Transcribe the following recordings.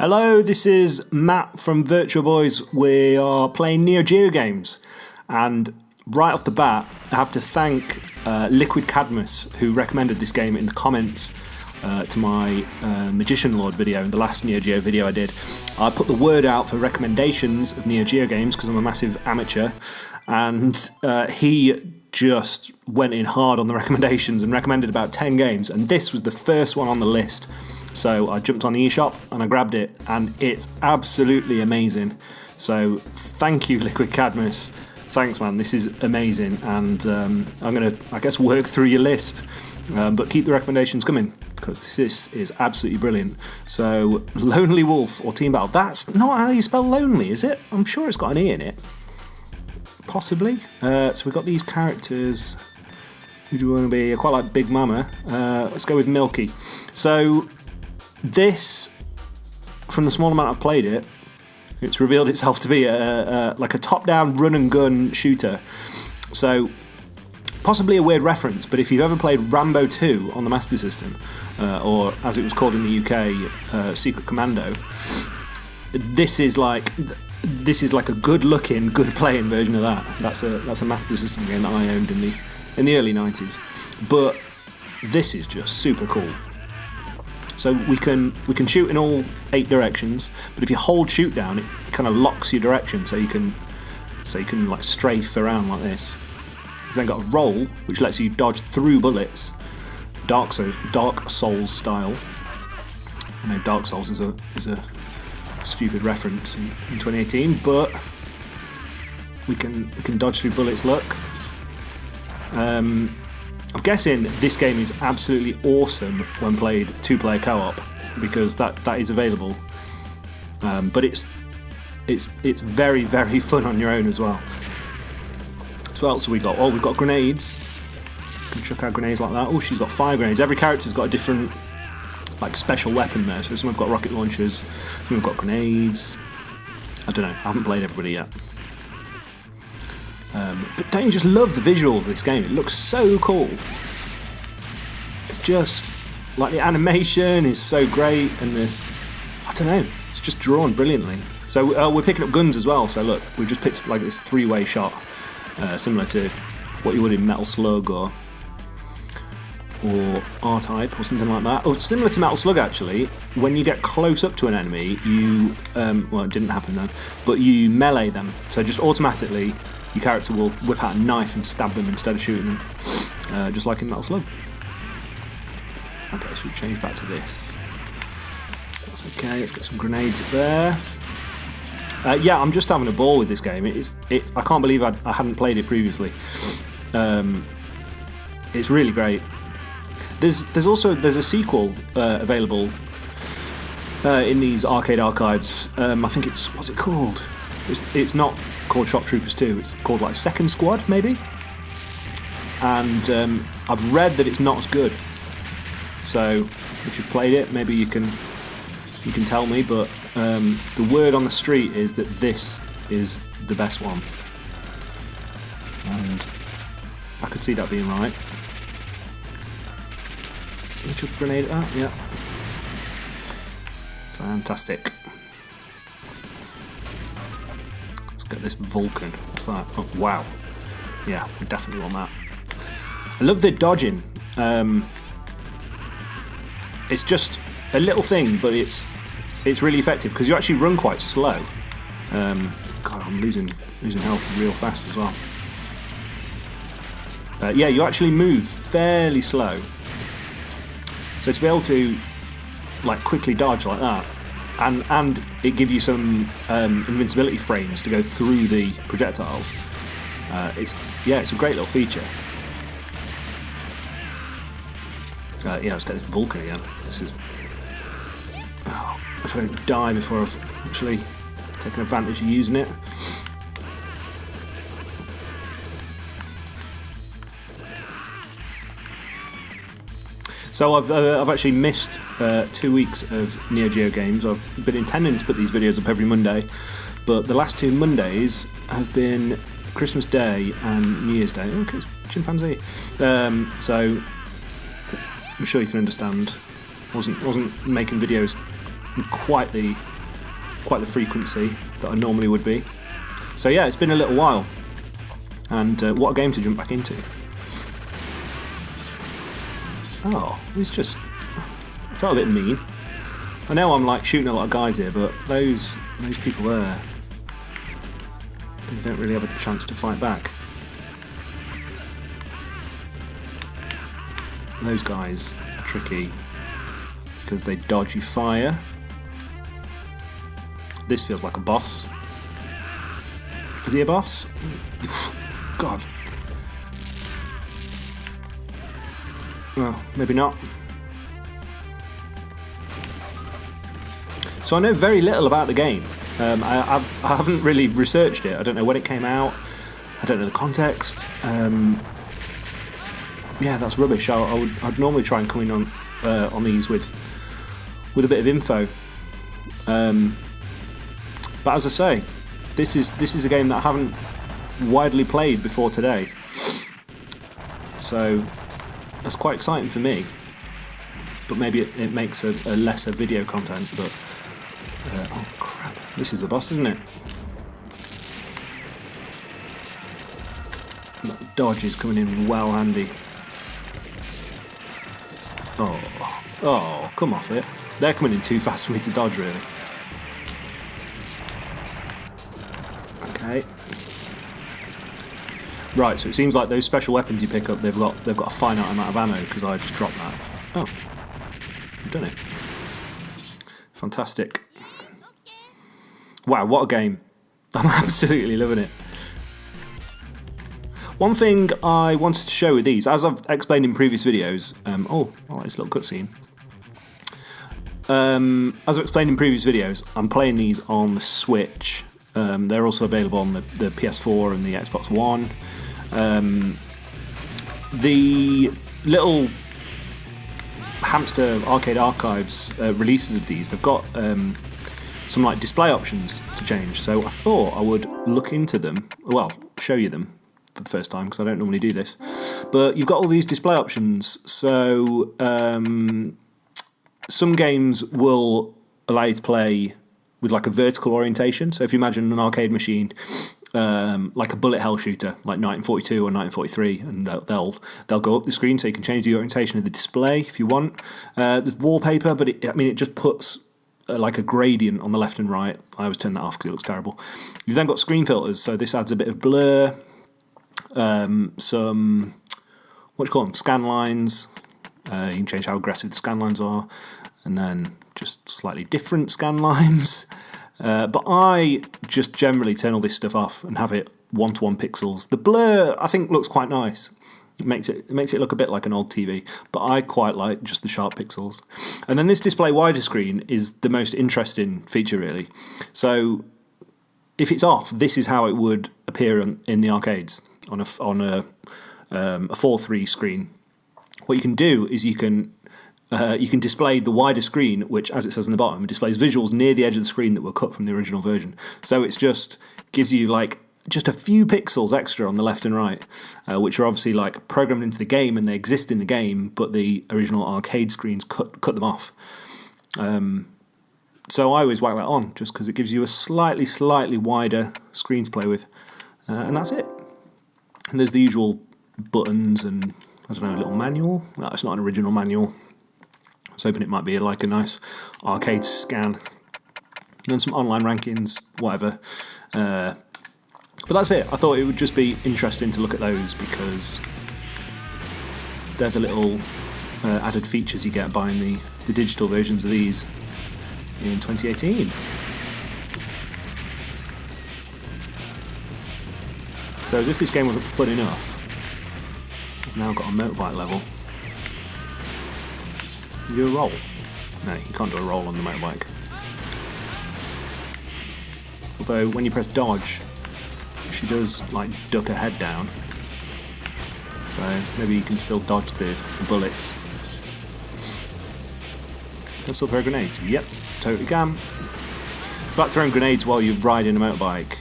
Hello, this is Matt from Virtual Boys. We are playing Neo Geo games, and right off the bat, I have to thank Liquid Cadmus, who recommended this game in the comments to my Magician Lord video, the last Neo Geo video I did. I put the word out for recommendations of Neo Geo games because I'm a massive amateur, and he just went in hard on the recommendations and recommended about 10 games, and this was the first one on the list. So I jumped on the eShop and I grabbed it, and it's absolutely amazing. So thank you, Liquid Cadmus. Thanks, man. This is amazing, and I'm going to, I guess, work through your list, but keep the recommendations coming because this is absolutely brilliant. So Lonely Wolf or Team Battle. That's not how you spell lonely, is it? I'm sure it's got an E in it. Possibly. So we've got these characters. Who do we want to be? I quite like Big Mama. Let's go with Milky. So this, from the small amount I've played it, it's revealed itself to be like a top-down run-and-gun shooter. So possibly a weird reference, but if you've ever played Rambo 2 on the Master System, or as it was called in the UK, Secret Commando, this is like a good-looking, good-playing version of that. That's a Master System game that I owned in the early 90s. But this is just super cool. So we can shoot in all 8 directions, but if you hold shoot down, it kind of locks your direction, so you can like strafe around like this. You've then got a roll, which lets you dodge through bullets, Dark Souls style. I know Dark Souls is a stupid reference in 2018, but we can dodge through bullets. Look. I'm guessing this game is absolutely awesome when played 2-player co-op, because that is available. But it's very, very fun on your own as well. So what else have we got? Oh, we've got grenades. You can chuck out grenades like that. Oh, she's got 5 grenades. Every character's got a different like special weapon there. So some have got rocket launchers, some have got grenades. I don't know. I haven't played everybody yet. But don't you just love the visuals of this game? It looks so cool. It's just like the animation is so great, and I don't know, it's just drawn brilliantly. So we're picking up guns as well. So look, we just picked up like this 3-way shot, similar to what you would in Metal Slug or R-Type or something like that. Or similar to Metal Slug actually. When you get close up to an enemy, you well, it didn't happen then, but you melee them. So just automatically, your character will whip out a knife and stab them instead of shooting them, just like in Metal Slug. Okay, so we change back to this. That's okay. Let's get some grenades up there. Yeah, I'm just having a ball with this game. I can't believe I hadn't played it previously. It's really great. There's a sequel available in these arcade archives. I think what's it called? It's not called Shock Troopers 2, it's called like Second Squad maybe, and I've read that it's not as good, so if you've played it, maybe you can tell me, but the word on the street is that this is the best one, and I could see that being right. Let me chuck a grenade at that. Yeah, fantastic. Get this Vulcan. What's that? Oh, wow. Yeah, we definitely want that. I love the dodging. It's just a little thing, but it's really effective because you actually run quite slow. God, I'm losing health real fast as well. Yeah, you actually move fairly slow. So to be able to like quickly dodge like that, and it gives you some invincibility frames to go through the projectiles. It's a great little feature. Yeah, let's get this Vulcan again. This is. Oh, if I don't die before I've actually taken advantage of using it. So I've actually missed 2 weeks of Neo Geo games. I've been intending to put these videos up every Monday, but the last 2 Mondays have been Christmas Day and New Year's Day. Oh, look, it's chimpanzee. So I'm sure you can understand. Wasn't making videos in quite the quite the frequency that I normally would be. So yeah, it's been a little while, and what a game to jump back into. Oh, it's just, I felt a bit mean. I know I'm like shooting a lot of guys here, but those people there, they don't really have a chance to fight back. Those guys are tricky because they dodge your fire. This feels like a boss. Is he a boss? God. Well, maybe not. So I know very little about the game. I haven't really researched it. I don't know when it came out. I don't know the context. Yeah, that's rubbish. I'd normally try and come in on these with a bit of info. But as I say, this is a game that I haven't widely played before today. So that's quite exciting for me. But maybe it makes a lesser video content. But oh crap! This is the boss, isn't it? That dodge is coming in well handy. Oh, come off it. They're coming in too fast for me to dodge, really. Okay. Right, so it seems like those special weapons you pick up, they've got a finite amount of ammo, because I just dropped that. Oh. I've done it. Fantastic. Wow, what a game. I'm absolutely loving it. One thing I wanted to show with these, as I've explained in previous videos, oh, I like this little cutscene. As I've explained in previous videos, I'm playing these on the Switch. They're also available on the PS4 and the Xbox One. The little Hamster Arcade Archives releases of these, they've got some like display options to change. So I thought I would look into them, well, show you them for the first time because I don't normally do this. But you've got all these display options. So some games will allow you to play with like a vertical orientation. So if you imagine an arcade machine, like a bullet hell shooter, like 1942 or 1943, and they'll go up the screen, so you can change the orientation of the display if you want. There's wallpaper, but it just puts like a gradient on the left and right. I always turn that off because it looks terrible. You've then got screen filters, so this adds a bit of blur, some what do you call them? Scan lines. You can change how aggressive the scan lines are, and then just slightly different scan lines. But I just generally turn all this stuff off and have it 1-to-1 pixels. The blur, I think, looks quite nice. It makes it look a bit like an old TV, but I quite like just the sharp pixels. And then this display wider screen is the most interesting feature, really. So if it's off, this is how it would appear in the arcades on a 4:3 screen. What you can do is you can display the wider screen, which, as it says on the bottom, displays visuals near the edge of the screen that were cut from the original version. So it's just gives you like just a few pixels extra on the left and right, which are obviously like programmed into the game and they exist in the game, but the original arcade screens cut them off. So I always whack that on just because it gives you a slightly wider screen to play with, and that's it. And there's the usual buttons and I don't know, a little manual. No, it's not an original manual. I was hoping it might be like a nice arcade scan. And then some online rankings, whatever. But that's it. I thought it would just be interesting to look at those because they're the little added features you get buying the digital versions of these in 2018. So as if this game wasn't fun enough, I've now got a motorbike level. You do a roll? No, you can't do a roll on the motorbike. Although when you press dodge, she does like duck her head down. So maybe you can still dodge the bullets. Can I still throw grenades? Yep, totally can. If like throwing grenades while you're riding a motorbike,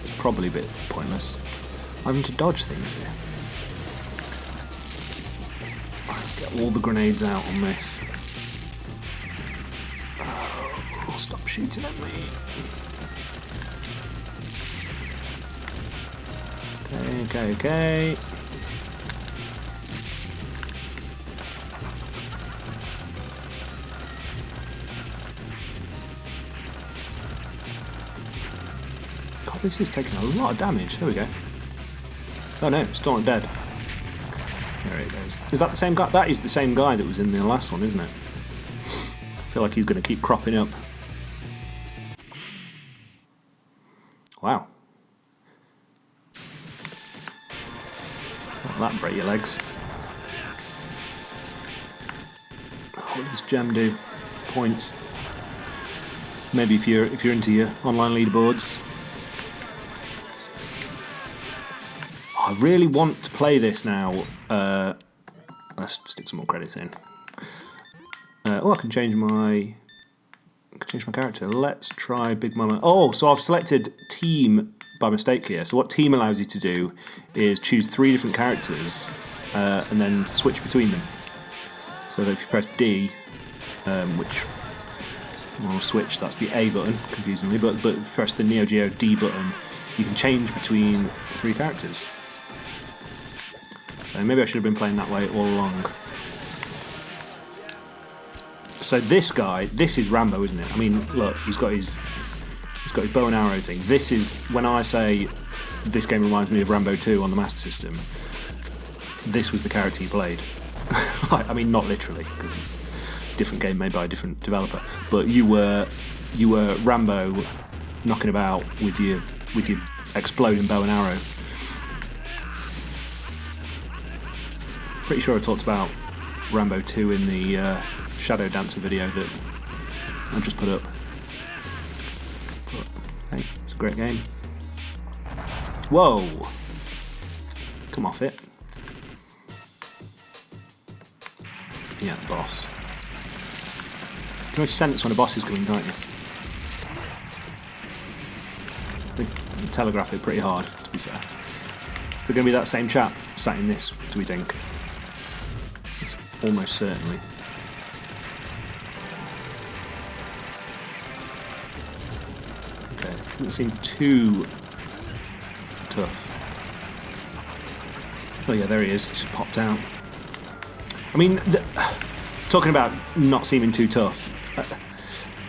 it's probably a bit pointless. Having to dodge things here. Let's get all the grenades out on this. Oh, stop shooting at me. Okay. God, this is taking a lot of damage. There we go. Oh no, still not dead. There it goes. Is that the same guy? That is the same guy that was in the last one, isn't it? I feel like he's going to keep cropping up. Wow. Not that break your legs. What does this gem do? Points. Maybe if you're into your online leaderboards. I really want to play this now. Let's stick some more credits in. I can change my character. Let's try Big Mama. Oh, so I've selected team by mistake here. So what team allows you to do is choose 3 different characters and then switch between them. So that if you press D, which will switch, that's the A button, confusingly, but if you press the Neo Geo D button, you can change between 3 characters. So maybe I should have been playing that way all along. So this guy, this is Rambo, isn't it? I mean, look, he's got his bow and arrow thing. This is, when I say this game reminds me of Rambo 2 on the Master System, this was the character he played. I mean, not literally, because it's a different game made by a different developer. But you were Rambo knocking about with your exploding bow and arrow. Pretty sure I talked about Rambo 2 in the Shadow Dancer video that I just put up. But hey, it's a great game. Whoa! Come off it. Yeah, boss. You can always sense when a boss is coming, can't you? They telegraph it pretty hard, to be fair. Is there going to be that same chap sat in this, do we think? It's almost certainly. Okay, this doesn't seem too tough. Oh yeah, there he is. He's just popped out. I mean, talking about not seeming too tough,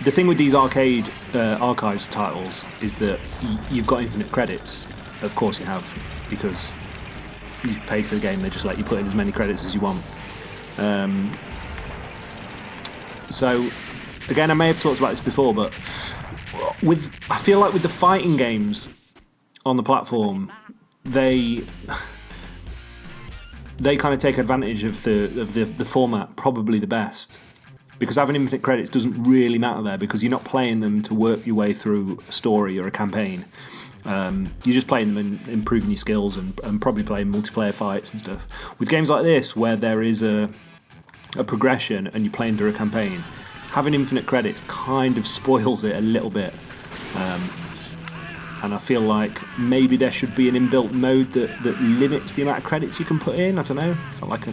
the thing with these archives titles is that you've got infinite credits. Of course you have, because you've paid for the game. They just let you put in as many credits as you want. So, again, I may have talked about this before, but I feel like with the fighting games on the platform, they kind of take advantage of the format probably the best, because having infinite credits doesn't really matter there, because you're not playing them to work your way through a story or a campaign. You're just playing them and improving your skills and probably playing multiplayer fights and stuff. With games like this, where there is a progression and you're playing through a campaign, having infinite credits kind of spoils it a little bit. And I feel like maybe there should be an inbuilt mode that limits the amount of credits you can put in. I don't know. It's not like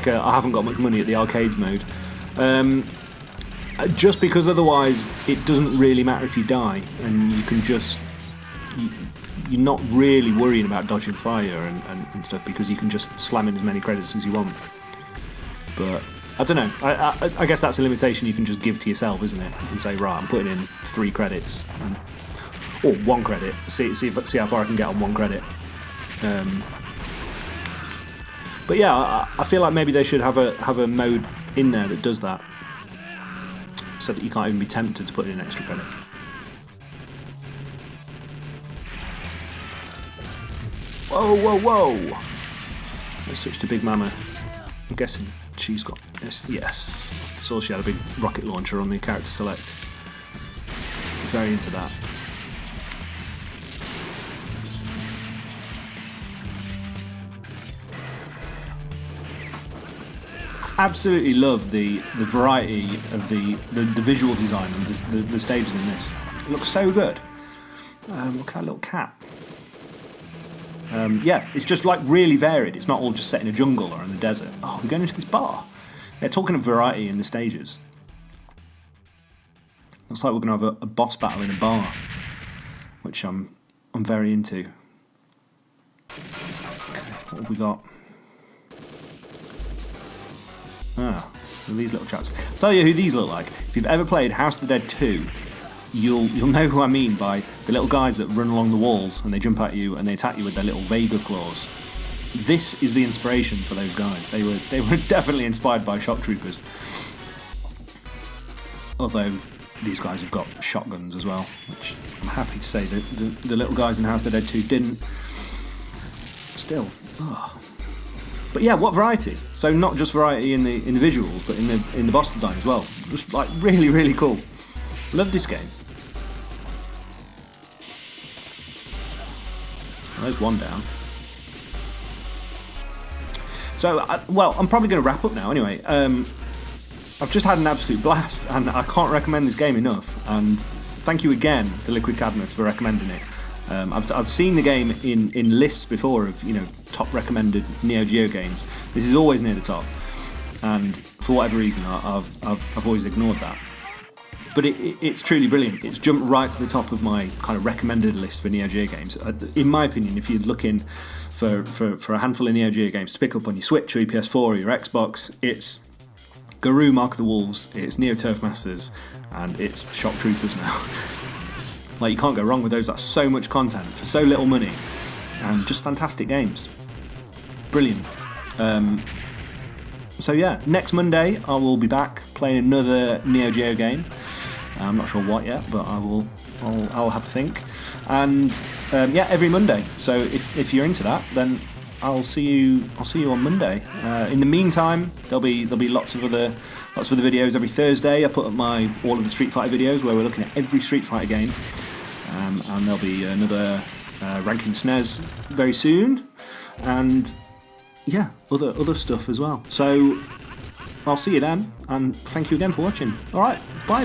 a I haven't got much money at the arcades mode. Just because otherwise it doesn't really matter if you die, and you can just you're not really worrying about dodging fire and stuff, because you can just slam in as many credits as you want. But I don't know. I guess that's a limitation you can just give to yourself, isn't it? You can say, right, I'm putting in 3 credits. Or 1 credit. See how far I can get on 1 credit. But yeah, I feel like maybe they should have a mode in there that does that, so that you can't even be tempted to put in an extra credit. Whoa! Let's switch to Big Mama. I'm guessing she's got yes. I saw she had a big rocket launcher on the character select. Very into that. Absolutely love the variety of the visual design and the stages in this. It looks so good. Look at that little cat. Yeah, it's just like really varied. It's not all just set in a jungle or in the desert. Oh, we're going into this bar. Yeah, talking of variety in the stages. Looks like we're going to have a boss battle in a bar, which I'm very into. Okay, what have we got? Ah, these little chaps. I'll tell you who these look like. If you've ever played House of the Dead 2, you'll know who I mean by the little guys that run along the walls and they jump at you and they attack you with their little Vega claws. This is the inspiration for those guys. They were definitely inspired by shock troopers. Although these guys have got shotguns as well, which I'm happy to say that the little guys in House of the Dead 2 didn't. Still, but yeah, what variety! So not just variety in the visuals, but in the boss design as well. Just like really, really cool. Love this game. Well, there's one down. So, well, I'm probably going to wrap up now anyway. I've just had an absolute blast, and I can't recommend this game enough. And thank you again to Liquid Cadmus for recommending it. I've seen the game in lists before of top recommended Neo Geo games. This is always near the top, and for whatever reason, I've always ignored that. But it's truly brilliant. It's jumped right to the top of my kind of recommended list for Neo Geo games. In my opinion, if you're looking for a handful of Neo Geo games to pick up on your Switch or your PS4 or your Xbox, it's Garou Mark of the Wolves, it's Neo Turf Masters, and it's Shock Troopers now. Like, you can't go wrong with those. That's so much content for so little money, and just fantastic games. Brilliant. So yeah, next Monday I will be back playing another Neo Geo game. I'm not sure what yet, but I'll have a think. And yeah, every Monday. So if you're into that, then I'll see you on Monday. In the meantime, there'll be lots of other videos every Thursday. I put up all of the Street Fighter videos where we're looking at every Street Fighter game, and there'll be another ranking SNES very soon, and yeah, other stuff as well. So I'll see you then, and thank you again for watching. All right, bye.